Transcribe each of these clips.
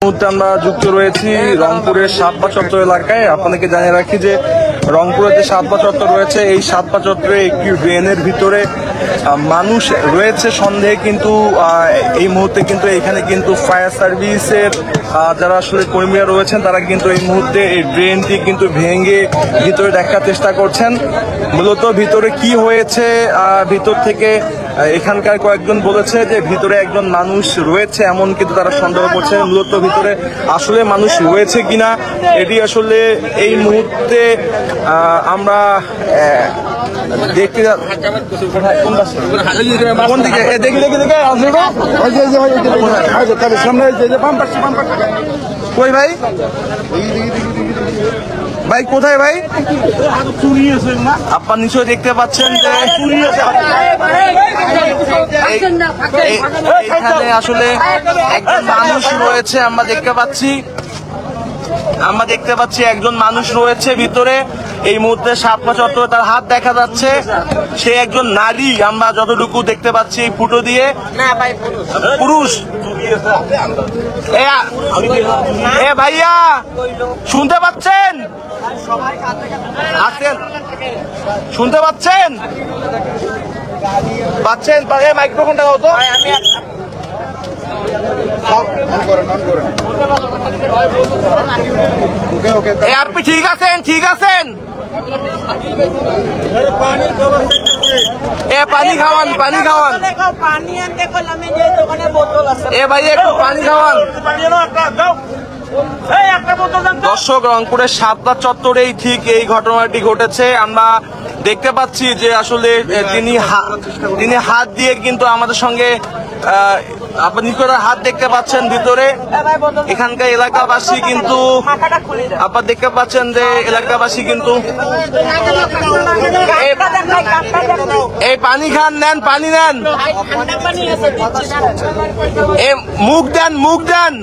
মুহূর্তে আমরা যুক্ত রয়েছি রংপুরের সাতপা চত্বর এলাকায়। আপনাদেরকে জানিয়ে রাখি যে রংপুরের যে সাতপা চত্বর রয়েছে, এই সাতপা চত্বরে একটি ড্রেনের ভিতরে মানুষ রয়েছে সন্দেহে, কিন্তু এই মুহূর্তে কিন্তু এখানে কিন্তু ফায়ার সার্ভিসের যারা আসলে কর্মীরা রয়েছেন তারা কিন্তু এই মুহূর্তে এই ড্রেনটি কিন্তু ভেঙে ভিতরে দেখার চেষ্টা করছেন। মূলত ভিতরে কি হয়েছে, ভিতর থেকে এখানকার কয়েকজন বলেছে যে ভিতরে একজন মানুষ রয়েছে, এমন কিন্তু তারা সন্দেহ করছে। মূলত ভিতরে আসলে মানুষ রয়েছে কিনা এটি আসলে এই মুহূর্তে আমরা দেখতে কোন দিকে দেখি কই ভাই ভাই কোথায় ভাই? আপনার নিশ্চয়ই দেখতে পাচ্ছেন যে এখানে আসলে একজন মানুষ রয়েছে। আমরা দেখতে পাচ্ছি একজন মানুষ রয়েছে ভিতরে। এই মুহূর্তে সাতপা চত্বরে তার হাত দেখা যাচ্ছে। সে একজন নারী, আমরা যতটুকু দেখতে পাচ্ছি এই ফুটো দিয়ে। পুরুষ। এ ভাইয়া শুনতে পাচ্ছেন? শুনতে পাচ্ছেন? মাইক্রোফোনটা দাও তো। আপনি ঠিক আছেন? ঠিক আছেন? পানি খাওয়ান, পানি খাওয়ান। এ ভাই একটু পানি খাওয়ান। দর্শক, রংপুরের সাতপা চত্বরেই ঠিক এই ঘটনাটি ঘটেছে। আমরা দেখতে পাচ্ছি যে আসলে তিনি হাত দিয়ে কিন্তু আমাদের সঙ্গে আপনি হাত দেখতে পাচ্ছেন ভিতরে। এখানকার এলাকাবাসী কিন্তু আপনার দেখতে পাচ্ছেন যে এলাকাবাসী কিন্তু এই পানি খান, নেন পানি নেন, মুখ দেন, মুখ দেন।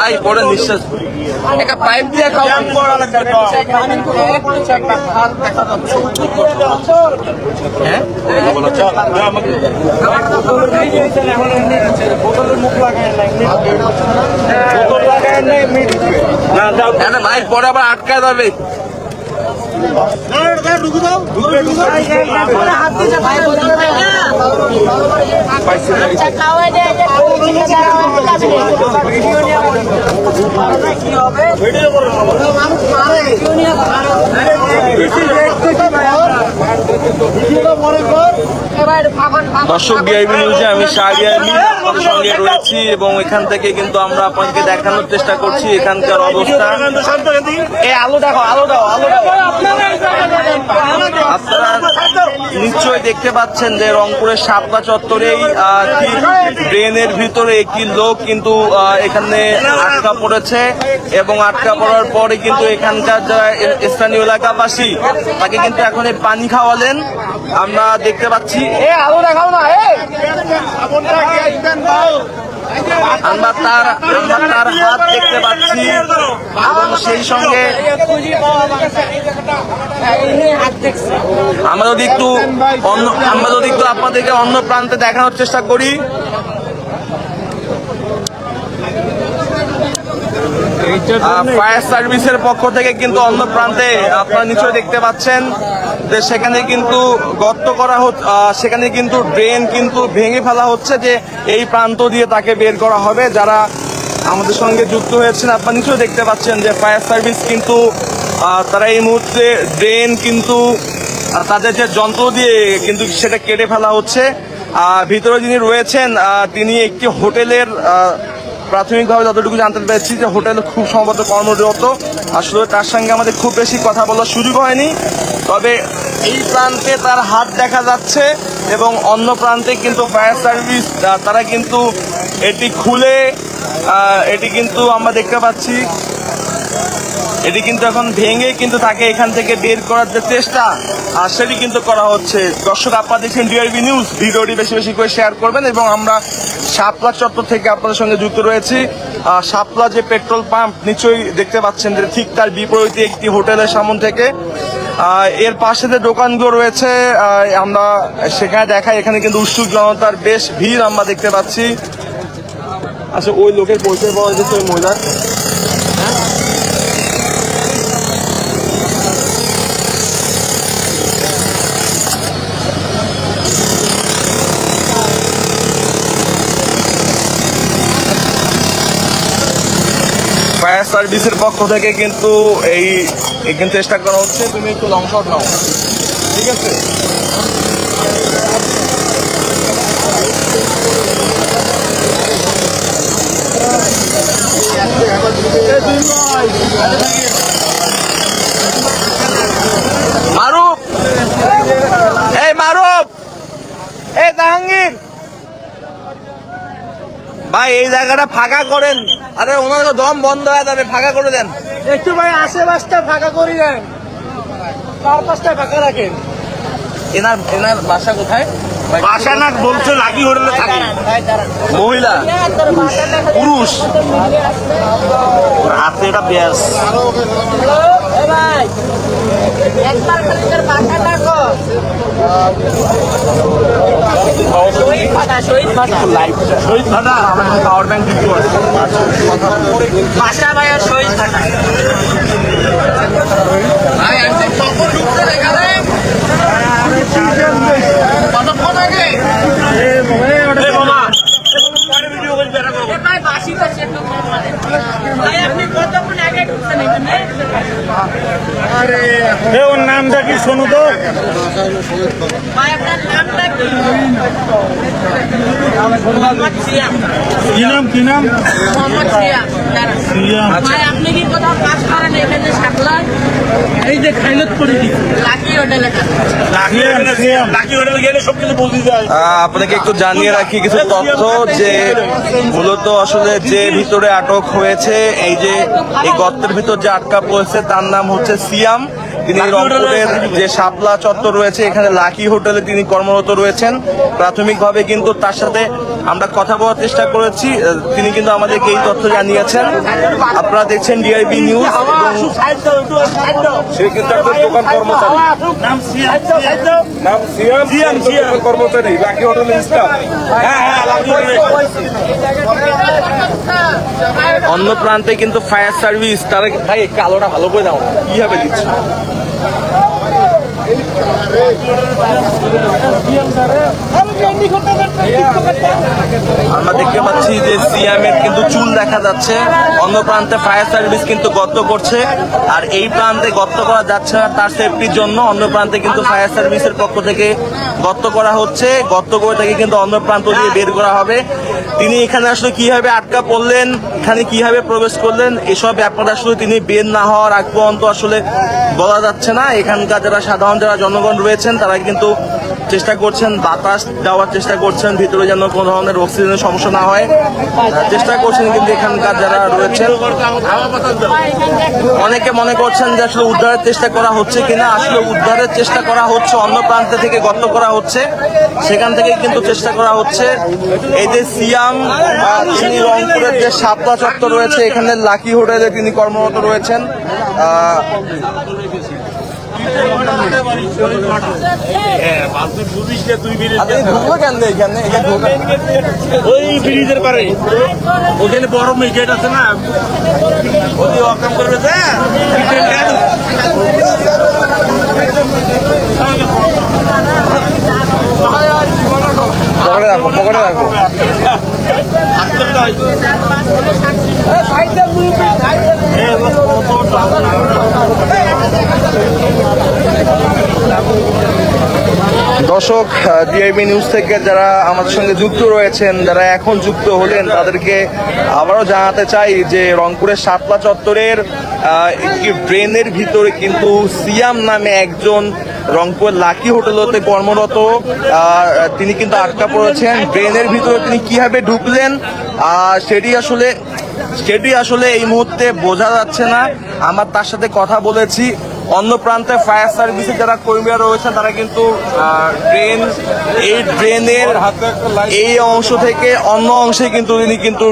ভাই পরে নিঃশ্বাস একটা পাইপ দিয়ে খাওয়ান। ভাই পরে আবার আটকা যাবে। দর্শক, ডিআইবি নিউজে আমি শাহরিয়ার সঙ্গে রয়েছি এবং এখান থেকে কিন্তু আমরা আপনাকে দেখানোর চেষ্টা করছি এখানকার অবস্থা। আপনারা নিশ্চয়ই দেখতে পাচ্ছেন যে রংপুরের সাতপা চত্বরেই ড্রেনের ভিতরে একটি লোক কিন্তু এখানে আটকা পড়েছে এবং আটকা পড়ার পরে কিন্তু এখানকার যারা স্থানীয় এলাকাবাসী তাকে কিন্তু এখন পানি খাওয়ালেন আমরা দেখতে পাচ্ছি। আমরা তার হাত দেখতে পাচ্ছি এবং সেই সঙ্গে আমরা যদি একটু আপনাদেরকে অন্য প্রান্তে দেখানোর চেষ্টা করি। ফায়ার সার্ভিসের পক্ষ থেকে কিন্তু অন্য প্রান্তে আপনারা নিশ্চয়ই দেখতে পাচ্ছেন যে সেখানে কিন্তু গর্ত করা হচ্ছে, সেখানে কিন্তু ড্রেন কিন্তু ভেঙে ফেলা হচ্ছে যে এই প্রান্ত দিয়ে তাকে বের করা হবে। যারা আমাদের সঙ্গে যুক্ত হয়েছেন আপনারা নিশ্চয়ই দেখতে পাচ্ছেন যে ফায়ার সার্ভিস কিন্তু তারা এই মুহূর্তে ড্রেন কিন্তু তাদের যে যন্ত্র দিয়ে কিন্তু সেটা কেটে ফেলা হচ্ছে। ভিতরে যিনি রয়েছেন তিনি একটি হোটেলের প্রাথমিকভাবে যতটুকু জানতে পেরেছি যে হোটেলে খুব সম্ভবত কর্মরত। আসলে তার সঙ্গে আমাদের খুব বেশি কথা বলার সুযোগ হয়নি, তবে এই প্রান্তে তার হাত দেখা যাচ্ছে এবং অন্য প্রান্তে কিন্তু ফায়ার সার্ভিস তারা কিন্তু এটি খুলে এটি কিন্তু আমরা দেখতে পাচ্ছি এটি কিন্তু এখন ভেঙে কিন্তু তাকে এখান থেকে বের করার যে চেষ্টা আর সেটি কিন্তু করা হচ্ছে। দর্শক, আপনারা দেখছেন ডিআরবি নিউজ, ভিডিওটি বেশি বেশি করে শেয়ার করবেন এবং আমরা শাপলা চত্বর থেকে আপনাদের সঙ্গে যুক্ত রয়েছি। শাপলা যে পেট্রোল পাম্প নিশ্চয়ই দেখতে পাচ্ছেন যে ঠিক তার বিপরীতে একটি হোটেলের সামনে থেকে এর পাশে যে দোকানগুলো রয়েছে আমরা সেখানে দেখাই, এখানে কিন্তু উৎসুক জনতার বেশ ভিড় আমরা দেখতে পাচ্ছি। আচ্ছা, ওই লোকের পরিচয় পাওয়া যাচ্ছে ওই মহিলার? ফায়ার সার্ভিসের পক্ষ থেকে কিন্তু এখানে চেষ্টা করা হচ্ছে। তুমি একটু লং শট নাও, ঠিক আছে? মারুফ, এই মারুফ, এই জাহাঙ্গীর ভাই, এই জায়গাটা ফাঁকা করেন। আরে ওনার দম বন্ধ হয়ে যাবে, ফাঁকা করে দেন একটু ভাই। আশেপাশটা ফাঁকা করে দেন, 4-5টা ফাঁকা রাখেন। এনার বাসা কোথায়? বাসা না বলছে লাকি হোটেলে থাকে। মহিলা, পুরুষ? হাতে এটা ব্যাস। শহীদ ভাটা আমাদের পাওয়ার ব্যাংক যুক্ত আছে। বাসা ভাই আর শহীদ ফাটা। ওর নামটা কি শোনো তো? কি নাম? কি নাম? আপনি কি কোথাও কাজ করেন এখানে? শাপলায় এই যে খাইলত করে দিচ্ছি লাকি হোটেলে। লাকি হোটেলে গেলে সবকিছু বলতে যায়। আপনাকে একটু জানিয়ে রাখি কিছু তথ্য, যে মূলত আসলে যে ভিতরে আটক হয়েছে, এই যে এই গর্তের ভিতর যে আটকা পড়েছে তার নাম হচ্ছে সিয়াম। তিনি রংপুরের যে শাপলা চত্বর রয়েছে এখানে লাকি হোটেলে তিনি কর্মরত রয়েছেন। প্রাথমিকভাবে কিন্তু তার সাথে আমরা কথা বলার চেষ্টা করেছি, তিনি কিন্তু আমাদেরকে এই তথ্য জানিয়েছেন। আপনারা দেখছেন ডিআরবি নিউজ এবং সে কিন্তু একজন দোকান কর্মচারী। নাম সিয়াম কর্মচারী, লাকি হোটেলের স্টাফ। অন্য প্রান্তে কিন্তু ফায়ার সার্ভিস তারা, ভাই কালোটা ভালো করে দাও, কিভাবে দিচ্ছে? আমরা দেখতে পাচ্ছি যে সিয়ামের কিন্তু চুল দেখা যাচ্ছে। অন্য প্রান্তে ফায়ার সার্ভিস কিন্তু গর্ত করছে, আর এই প্রান্তে গর্ত করা যাচ্ছে না তার সেফটির জন্য। অন্য প্রান্তে কিন্তু ফায়ার সার্ভিসের পক্ষ থেকে গর্ত করা হচ্ছে, গর্ত করে তাকে কিন্তু অন্য প্রান্ত দিয়ে বের করা হবে। তিনি এখানে আসলে কিভাবে আটকা পড়লেন, এখানে কিভাবে প্রবেশ করলেন, এসব ব্যাপারে আসলে তিনি বের না হওয়ার আগ পর্যন্ত আসলে বলা যাচ্ছে না। এখানকার যারা সাধারণ যারা জনগণ রয়েছেন তারা কিন্তু চেষ্টা করছেন, বাতাস দেওয়ার চেষ্টা করছেন, ভিতরে যেন কোনো ধরনের অক্সিজেনের সমস্যা না হয় চেষ্টা করছেন। কিন্তু এখানকার যারা রয়েছেন অনেকে মনে করছেন যে আসলে উদ্ধারের চেষ্টা করা হচ্ছে কিনা। আসলে উদ্ধারের চেষ্টা করা হচ্ছে, অন্য প্রান্ত থেকে গর্ত করা হচ্ছে, সেখান থেকে কিন্তু চেষ্টা করা হচ্ছে। এই যে সিয়াম, তিনি রংপুরের যে শাপলা চত্বর রয়েছে এখানে লাকি হোটেলে তিনি কর্মরত রয়েছেন। ওই ব্রিজের পারে ওখানে বড় গেট আছে না, ওই অকাম করবে। পকেটে রাখো, পকেটে রাখো। দর্শক, ডিআইবি নিউজ থেকে যারা আমাদের সঙ্গে যুক্ত রয়েছেন, যারা এখন যুক্ত হলেন, তাদেরকে আবারও জানাতে চাই যে রংপুরের শাপলা চত্বরের একটি ড্রেনের ভিতরে কিন্তু সিয়াম নামে একজন রংপুর লাকি হোটেলতে কর্মরত, তিনি কিন্তু আটকা পড়েছেন। ড্রেনের ভিতরে তিনি কিভাবে ঢুকলেন সেটি আসলে সেটি আসলে এই মুহূর্তে বোঝা যাচ্ছে না। আমরা তার সাথে কথা বলেছি। অন্য প্রান্তে ফায়ার সার্ভিসের যারা কর্মীরা রয়েছেন তারা কিন্তু এই ড্রেনের এই অংশ থেকে অন্য অংশে কিন্তু তিনি কিন্তু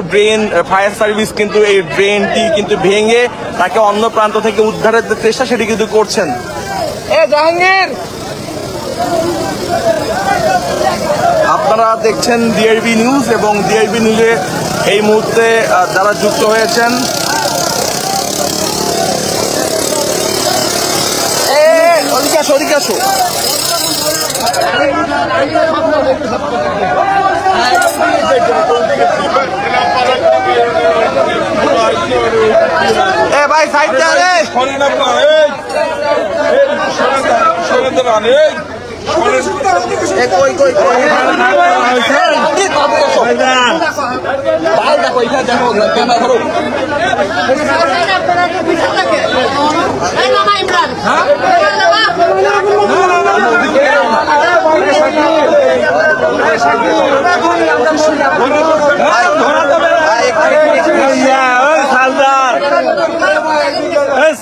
ফায়ার সার্ভিস কিন্তু এই ড্রেনটি কিন্তু ভেঙে তাকে অন্য প্রান্ত থেকে উদ্ধারের যে চেষ্টা সেটি কিন্তু করছেন। জাহাঙ্গীর, আপনারা দেখছেন ডিআরবি নিউজ এবং ডিআরবি নিউজে এই মুহূর্তে যারা যুক্ত হয়েছেন ওদিকে আসো। ভাই সাইড রে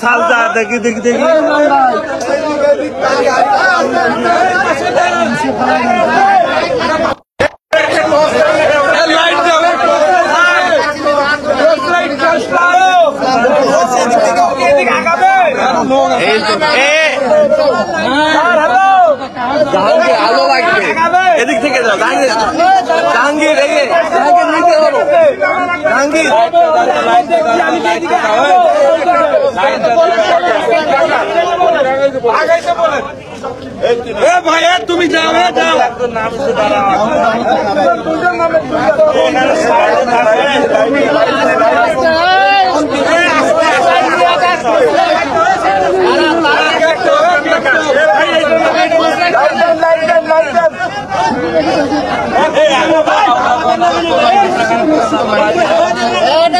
সালদার দেখি আলো লাগবে, এদিক থেকে যাও জাহাঙ্গীর। ভাই তুমি যাও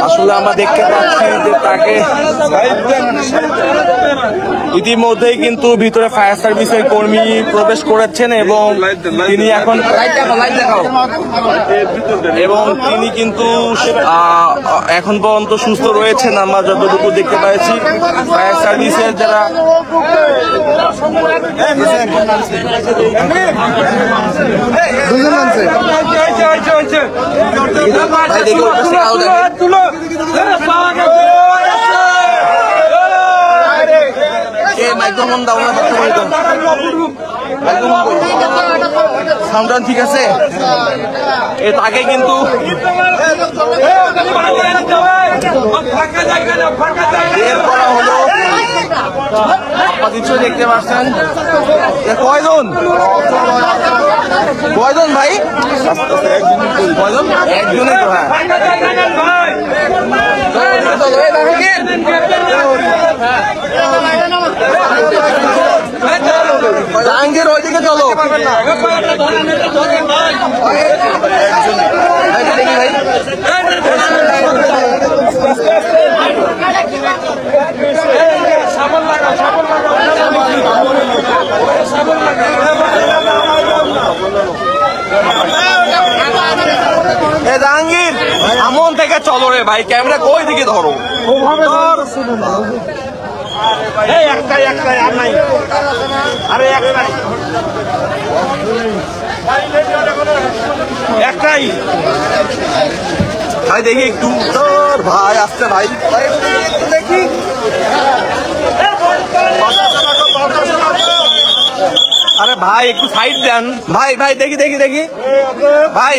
আসলে আমরা দেখতে পাচ্ছি যে তাকে ইতিমধ্যেই কিন্তু ভিতরে ফায়ার সার্ভিসের কর্মী প্রবেশ করেছেন এবং তিনি এখন তিনি কিন্তু এখন পর্যন্ত সুস্থ রয়েছেন আমরা যতটুকু দেখতে পাচ্ছি। ফায়ার সার্ভিসের যারা মাইক্রোফোন দাও না, সাউন্ড ঠিক আছে। তাকে কিন্তু করা হলো, দেখতে পাচ্ছেন কয়জন ভাই, কয়জন, একজনই তো। হ্যাঁ জাহাঙ্গীর ওইদিকে চলো। জাহাঙ্গীর আমন থেকে চলো রে ভাই, ক্যামেরা কই দিকে ধরো। একটাই আর নাই, আরে একটাই ভাই দেখি একটু ভাই আসছে ভাই দেখি। আরে ভাই একটু সাইড দেন ভাই, দেখি ভাই।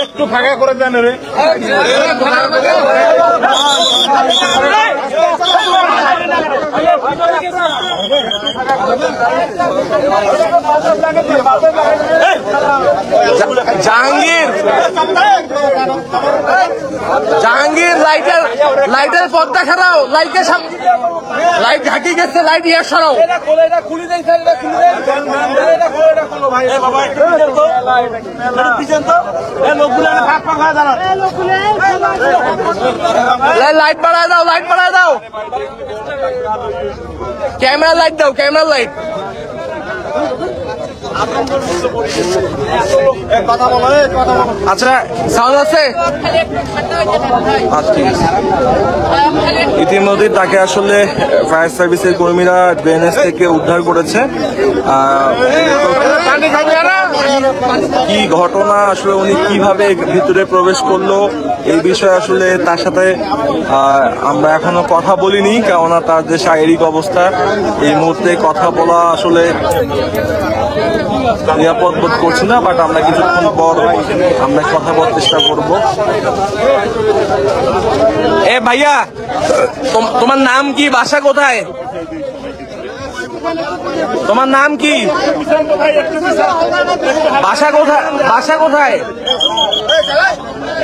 একটু ফাঁকা করে দেন রে। জাহাঙ্গীর লাইটের পর্দা খারাও, লাইট ঢাকি গেছে, লাইট ইয়ে সরাও। লাইট বাড়ায় দাও, লাইট বাড়ায় দাও, ক্যামেরা লাইট দাও, ক্যামেরা লাইট। আচ্ছা সাউন্ড আছে? আচ্ছা ঠিক আছে। ইতিমধ্যে তাকে আসলে ফায়ার সার্ভিসের কর্মীরা ড্রেনেজ থেকে উদ্ধার করেছে। কি ঘটনা আসলে, উনি কিভাবে ভিতরে প্রবেশ করলো এই বিষয়ে আসলে তার সাথে আমরা এখনো কথা বলিনি, কেননা তার যে শারীরিক অবস্থা এই মুহূর্তে কথা বলা আসলে নিরাপদ বোধ করছি না, বাট আমরা কিছুক্ষণ পর আমরা কথা বলার চেষ্টা করব। এ ভাইয়া, তোমার নাম কি, বাসা কোথায়, তোমার নাম কি, বাসা কোথায়, বাসা কোথায়?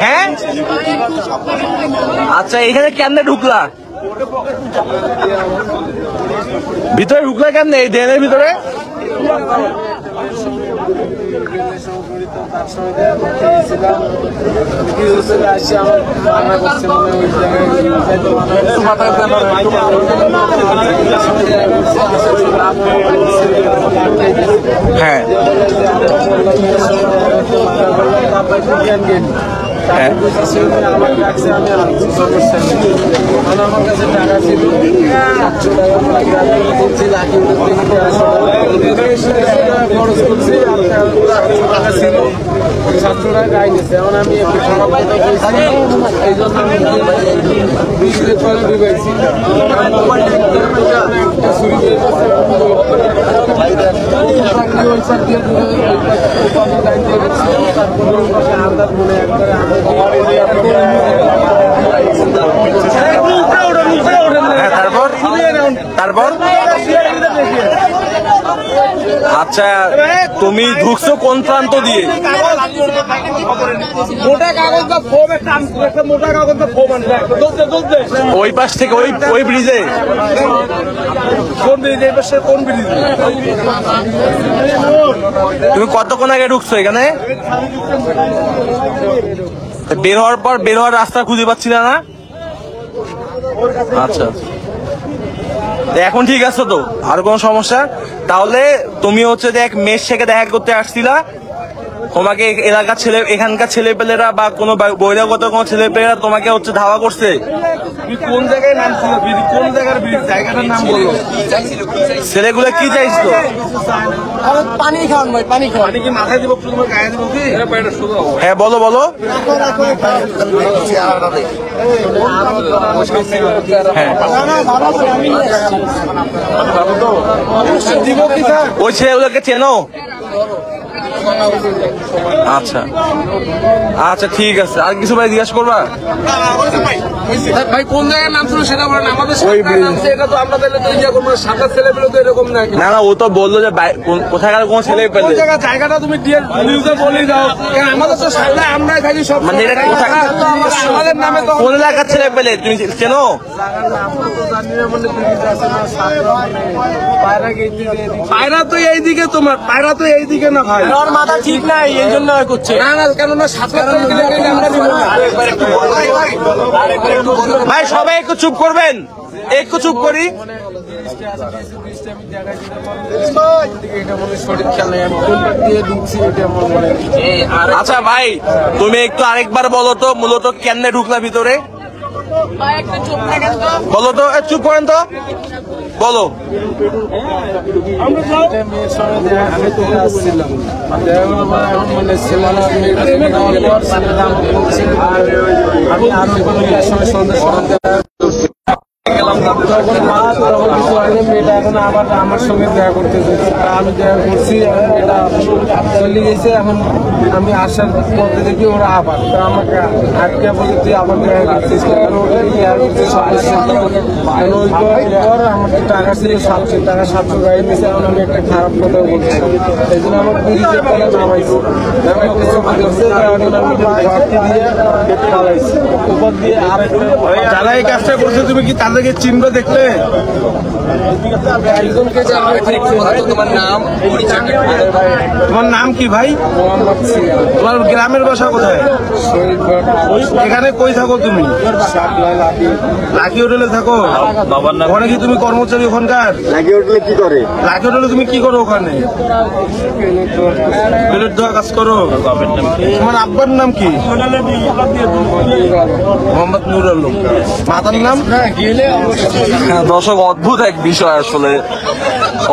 হ্যাঁ আচ্ছা, এখানে কেন ঢুকলা, ভিতরে ঢুকলা কেন এই ড্রেনের ভিতরে? হ্যাঁ আমার কাছে টাকা ছিল, খরচ করছি, টাকা ছিল, ছাত্ররা গাই দিচ্ছে। এখন আমি একটু খারাপ কথা বলছি, এই জন্য আমি ঢুকাইছি। আন্দাজ মনে একবারে তারপর আচ্ছা, তুমি ঢুকছো কোন প্রান্ত দিয়ে? মোটা কাগজ বা ফোম, একটা মোটা কাগজ বা ফোম আনবে, ওই পাশ থেকে, ওই ব্রিজে। কোন ব্রিজে? এই পাশে কোন ব্রিজে? তুমি কতক্ষণ আগে ঢুকছো এখানে? বের হওয়ার পর বের হওয়ার রাস্তা খুঁজে পাচ্ছিল না? আচ্ছা, এখন ঠিক আছে তো, আর কোন সমস্যা? তাহলে তুমি হচ্ছে যে এক মেয়ের সাথে দেখা করতে আসছিলা, তোমাকে এলাকার ছেলে, এখানকার ছেলেপেলেরা বা কোনো বহিরাগত কোনো ছেলেপেলেরা তোমাকে হচ্ছে ধাওয়া করছে। কোন জায়গায় নাম ছিল, কোন জায়গার ব্রিজ, জায়গাটার নাম বললো। ছেলেগুলো কি চাইছিল? পানি খাওয়ান ভাই, পানি খাওয়ান। পানি কি মাথায় দিব, তোমার গায়ে দিব কি? হ্যাঁ বলো বলো। ওই ছেলেগুলোকে চেনো? আচ্ছা আচ্ছা ঠিক আছে, আর কিছু ভাই জিজ্ঞাসা করবা? ভাই কোন জায়গার নাম ছিল সেটা বলেন। আমাদের ওই এটা তো আমরা তাহলে তো ইয়া করবো, সাদা ছেলেগুলো তো এরকম না। না না, ও তো বললো যে কোথাকার কোন ছেলে পেলে। জায়গাটা তুমি নিউজে বলে দাও, কারণ আমাদের তো সামনে আমরাই থাকি সব। মানে এটা আমাদের নামে তো কোন এলাকার ছেলে পেলে তুমি চেনো? পায়রা তো এইদিকে, তোমার পায়রা তো এইদিকে না ভাই, মাথা ঠিক নাই, এই জন্য করছে। না না, কেননা সাতটা আমরা দিব না। ভাই সবাই একটু চুপ করবেন, একটু চুপ করি। আচ্ছা ভাই, তুমি একটু আরেকবার বলো তো, মূলত কেন ঢুকলা ভিতরে বলো তো, চুপ করেন তো, বলো। তখন কিছু হয়নি, মেয়েটা এখন আবার আমার সঙ্গে দেখা করতে চাইছে। আমি দেখা করছি, এখন মেয়েটা চলে গেছে। এখন আমি আসার পথে দেখি ওরা আবার তো আমাকে আটকে বলে তুই আবার দেখা করছিস, কারণ ওটা দেওয়ার করছে সমস্যা। কারণ ওই পর আমাকে টাকা ছিল 700 টাকা, 700 গাড়ি দিয়েছে। এখন আমি একটা খারাপ কথা বলছি, এই জন্য আমার পুলিশের টাকা নামাইছে, নামাইতে চোখে ধরছে। এখন আমি ঘরটি দিয়ে পালাইছি উপর দিয়ে। আরেকটা যারা এই কাজটা করছে তুমি কি তাদেরকে চিহ্ন দেখলে? একজনকে তোমার নাম তোমার নাম কি ভাই? মোহাম্মদ সিয়া, তোমার গ্রামের বাসা কোথায়? শহীদ এখানে কই থাকো তুমি? শাপলা লাঠি লাকি হোটেলে থাকো? ওখানে কি তুমি কর্মচারী ওখানকার? লাকি হোটেলে কি করে? লাকি হোটেলে তুমি কি করো ওখানে? প্লেট ধোয়া কাজ করো? তোমার আব্বার নাম কি? মোহাম্মদ নুর আলম। মাতার নাম? দর্শক, অদ্ভুত এক বিষয়, আসলে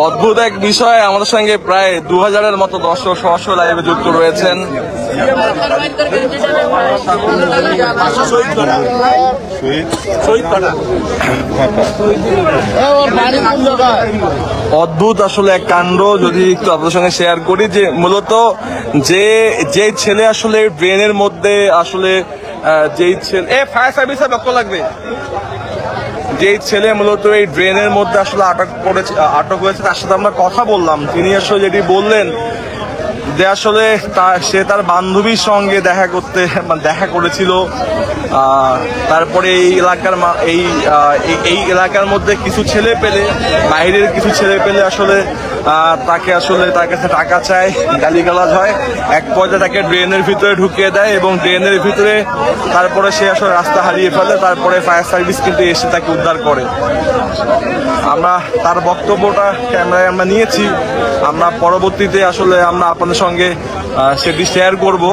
অদ্ভুত এক বিষয়। আমাদের সঙ্গে প্রায় 2000-এর মতো দর্শক সরাসরি লাইভে যুক্ত রয়েছেন। অদ্ভুত আসলে এক কাণ্ড, যদি একটু আপনাদের সঙ্গে শেয়ার করি, যে মূলত যে ছেলে আসলে ব্রেনের মধ্যে আসলে যেই ছেলে ফায়ার সার্ভিসে লক্ষ্য লাগবে, যে ছেলে মূলত এই ড্রেনের মধ্যে আসলে আটক হয়েছে, তার সাথে আমরা কথা বললাম। তিনি আসলে যেটি বললেন যে আসলে সে তার বান্ধবীর সঙ্গে দেখা করেছিল। তারপরে এই এলাকার মধ্যে কিছু ছেলে পেলে, বাইরের কিছু ছেলে পেলে আসলে তার কাছে টাকা চায়, গালিগালাজ হয়। এক পর্যায়ে তাকে ড্রেনের ভিতরে ঢুকিয়ে দেয় এবং ড্রেনের ভিতরে তারপরে সে আসলে রাস্তা হারিয়ে ফেলে। তারপরে ফায়ার সার্ভিস কিন্তু এসে তাকে উদ্ধার করে। আমরা তার বক্তব্যটা ক্যামেরায় আমরা নিয়েছি। আমরা পরবর্তীতে আসলে আমরা আপনাদের সঙ্গে সেটি শেয়ার করব।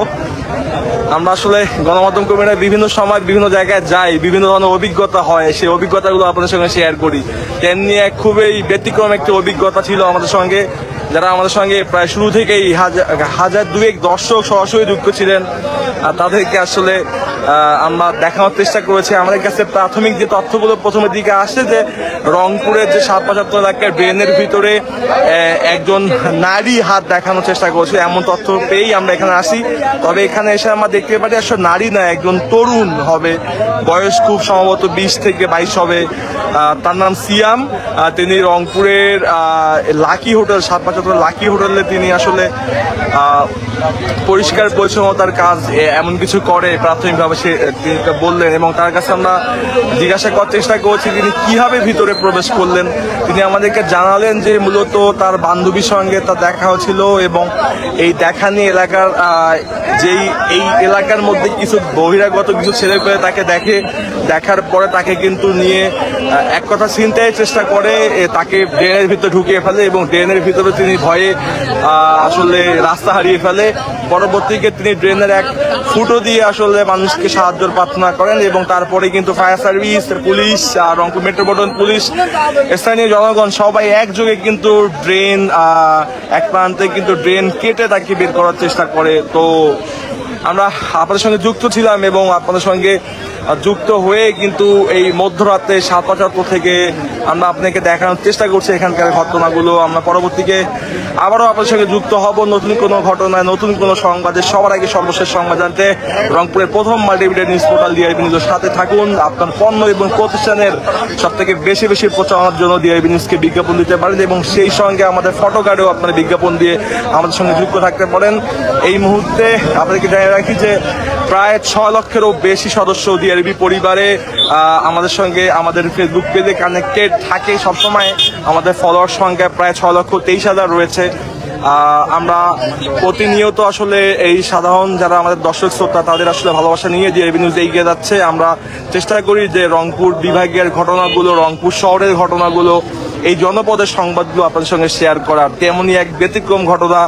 আমরা আসলে গণমাধ্যম কর্মীরা বিভিন্ন সময় বিভিন্ন জায়গায় যাই, বিভিন্ন ধরনের অভিজ্ঞতা হয়, সেই অভিজ্ঞতাগুলো আপনাদের সঙ্গে শেয়ার করি। তেমনি এক খুবই ব্যতিক্রম একটি অভিজ্ঞতা ছিল আমাদের সঙ্গে, যারা আমাদের সঙ্গে প্রায় শুরু থেকেই হাজার দুয়েক দর্শক সরাসরি যুক্ত ছিলেন। তাদেরকে আসলে আমরা দেখানোর চেষ্টা করেছি। আমাদের কাছে প্রাথমিক যে তথ্যগুলো প্রথমের দিকে আসে, যে রংপুরের যে ৭৭ এলাকার ড্রেনের ভিতরে একজন নারী হাত দেখানোর চেষ্টা করেছে, এমন তথ্য পেয়েই আমরা এখানে আসি। তবে এখানে এসে আমরা দেখতে পারি আসলে নারী না, একজন তরুণ হবে, বয়স খুব সম্ভবত 20 থেকে 22 হবে। তার নাম সিয়াম। তিনি রংপুরের লাকি হোটেল, ৭৭ লাকি হোটেলে তিনি আসলে পরিষ্কার পরিচ্ছন্নতার কাজ এমন কিছু করে প্রাথমিকভাবে তিনি বললেন। এবং তার কাছে আমরা জিজ্ঞাসা করার চেষ্টা করেছি তিনি কিভাবে ভিতরে প্রবেশ করলেন। তিনি আমাদেরকে জানালেন যে মূলত তার বান্ধবীর সঙ্গে তার দেখা হয়েছিল এবং এই দেখা নিয়ে এই এলাকার মধ্যে কিছু বহিরাগত কিছু ছেলে পেলে তাকে দেখার পরে তাকে কিন্তু নিয়ে এক কথা ছিনতাইয়ের চেষ্টা করে, তাকে ড্রেনের ভিতরে ঢুকিয়ে ফেলে এবং ড্রেনের ভিতরে তিনি ভয়ে আসলে রাস্তা হারিয়ে ফেলে। পরবর্তীতে তিনি ড্রেনের এক ফুটো দিয়ে আসলে মানুষকে সাহায্যের প্রার্থনা করেন এবং তারপরে কিন্তু fire service, police, Rangpur metropolitan police, স্থানীয় জনগণ সবাই একযোগে কিন্তু এক প্রান্তে কিন্তু ড্রেন কেটে তাকে বের করার চেষ্টা করে। তো আমরা আপনাদের সঙ্গে যুক্ত ছিলাম এবং আপনাদের সঙ্গে যুক্ত হয়ে কিন্তু এই মধ্যরাতে ৭৭ থেকে আমরা আপনাকে দেখানোর চেষ্টা করছি এখানকার ঘটনাগুলো। আমরা পরবর্তীতে আবারও আপনাদের সঙ্গে যুক্ত হব নতুন কোনো ঘটনায়, নতুন কোনো সংবাদে। সবার আগে সর্বশেষ সংবাদ জানতে রংপুরের প্রথম মাল্টিমিডিয়া নিউজ পোর্টাল ডিআইবি নিউজের সাথে থাকুন। আপনার পণ্য এবং প্রতিষ্ঠানের সব থেকে বেশি প্রচারণার জন্য ডিআইবি নিউজকে বিজ্ঞাপন দিতে পারেন এবং সেই সঙ্গে আমাদের ফটো কার্ডেও আপনারা বিজ্ঞাপন দিয়ে আমাদের সঙ্গে যুক্ত থাকতে পারেন। এই মুহূর্তে আপনাদেরকে জানিয়ে রাখি যে প্রায় 6 লক্ষেরও বেশি সদস্য ডিআইবি পরিবারে আমাদের সঙ্গে আমাদের ফেসবুক পেজে কানেক্টেড থাকে সবসময়। আমাদের ফলোয়ার সংখ্যা প্রায় 6,23,000 রয়েছে। আমরা প্রতিনিয়ত আসলে এই সাধারণ যারা আমাদের দর্শক শ্রোতা তাদের আসলে ভালোবাসা নিয়ে ডিআইবি নিউজ এগিয়ে যাচ্ছে। আমরা চেষ্টা করি যে রংপুর বিভাগের ঘটনাগুলো, রংপুর শহরের ঘটনাগুলো, এই জনপদের সংবাদগুলো আপনাদের সঙ্গে শেয়ার করার। তেমনই এক ব্যতিক্রম ঘটনা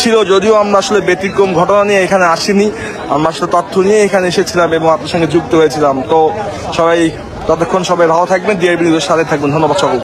ছিল, যদিও আমরা আসলে ব্যতিক্রম ঘটনা নিয়ে এখানে আসিনি, আমরা আসলে তথ্য নিয়ে এখানে এসেছিলাম এবং আপনার সঙ্গে যুক্ত হয়েছিলাম। তো ততক্ষণ সবাই ভালো থাকবেন, ডিআইবি নিউজের সাথে থাকবেন। ধন্যবাদ সকল।